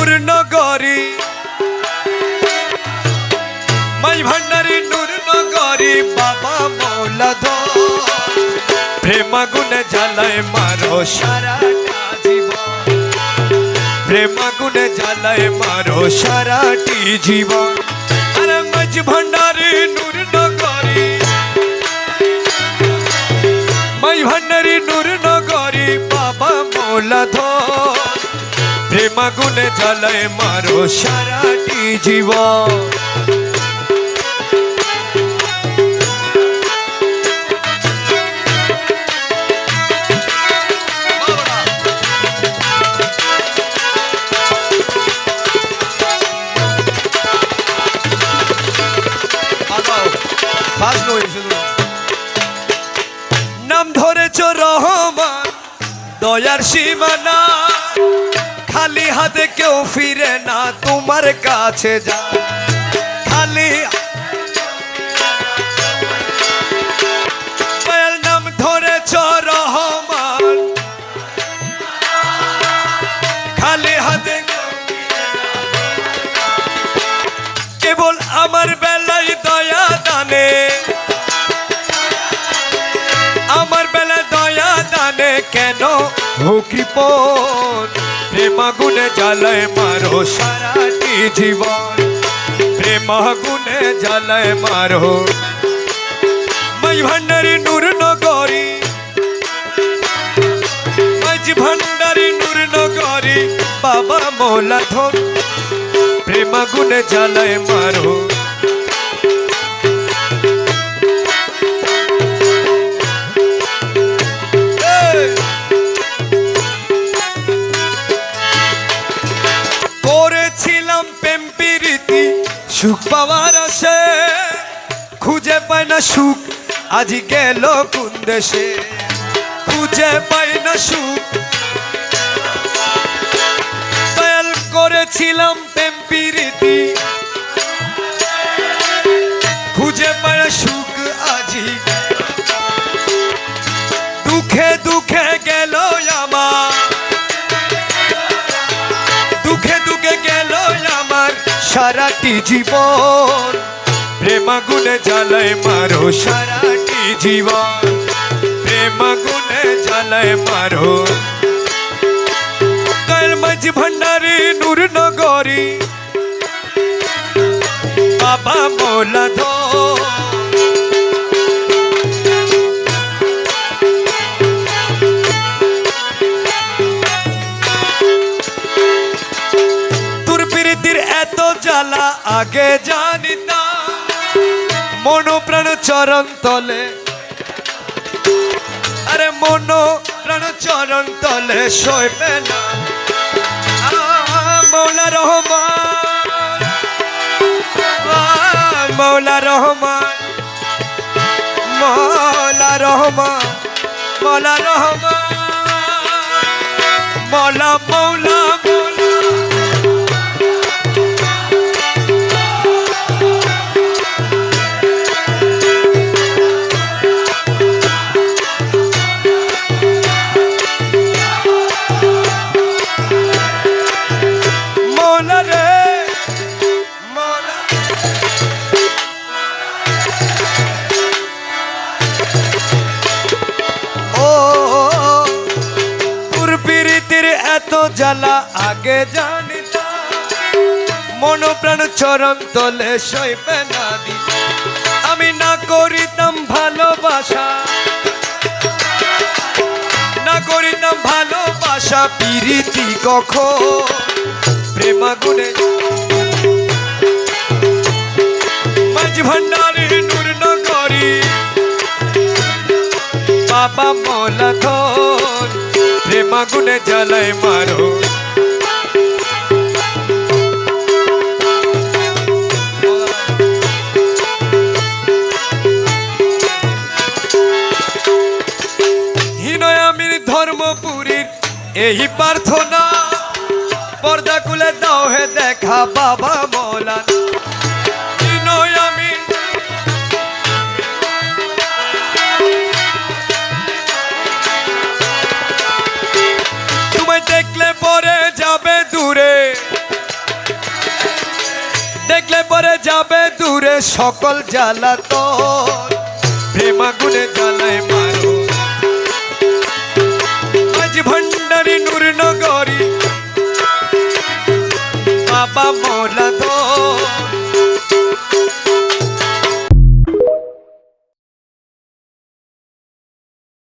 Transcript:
নূর নগরী মাই ভান্ডারি নূর নগরী বাবা মৌলাধর প্রেম আগুনে জ্বালায় মারো সারাটা জীবন প্রেম আগুনে জ্বালায় মারো সারাটি জীবন আরে মাঝ ভান্ডারি নূর নগরী মাই ভান্ডারি নূর নগরী বাবা মৌলাধর প্রেম আগুনে জ্বালায় মারো সারাটি জীবন নাম ধরেছ রহমান দয়ার সীমানা খালি হাতে কেউ ফিরে না তোমার কাছে যা খালি দয়াল নাম ধরেছ রহমান খালি হাতে কেবল আমার বেলায় দয়া দানে আমার বেলায় দয়া দানে কেন হুকিপন প্রেম আগুনে জ্বালায় মারো সারাটি জীবন প্রেম আগুনে জ্বালায় মারো মাই ভান্ডারি নূর নগরী মাঝ ভান্ডারি নূর নগরী বাবা মৌলাধর প্রেম আগুনে জ্বালায় মারো করেছিলাম প্রেম প্রীতি সুখ পাওয়ার আসে খুঁজে পায় না সুখ আজি গেল কোন দেশে খুঁজে পায় না সুখ দয়াল করেছিলাম প্রেম প্রীতি খুঁজে পায় না সুখ আজি দুঃখে দুঃখে গেল আমার দুঃখে দুঃখে গেল আমার সারাটি জীবন প্রেম আগুনে জ্বালায় মারো সারাটি জীবন প্রেম আগুনে জ্বালায় মারো দয়াল মাঝ ভান্ডারি নূর নগরী বাবা মৌলাধর এত জ্বালা আগে জানিতাম মন প্রাণ চরণ তলে আরে মন প্রাণ চরণ তলে সইবে না মৌলা রহমান মৌলা রহমান মৌলা রহমান মৌলা রহমান মৌলা মৌলা এত জ্বালা আগে জানিতাম মন প্রাণ চরণ তলে সইবে না আমি না করিতাম ভালোবাসা না করিতাম ভালোবাসা প্রীতি কখন প্রেম আগুনে মাঝ ভান্ডারি নূর নগরী বাবা মৌলাধর প্রেম আগুনে জ্বালায় মারো হিনয়ামির ধর্মপুরীর এই প্রার্থনা পর্দা খুলে দাও হে দেখা বাবা মৌলানা হিনয়ামির দেখলে পরে যাবে দূরে যাবে দূরে সকল জ্বালাতন প্রেমাগুনে জ্বালায় মারো মাঝ ভান্ডারি নূরনগর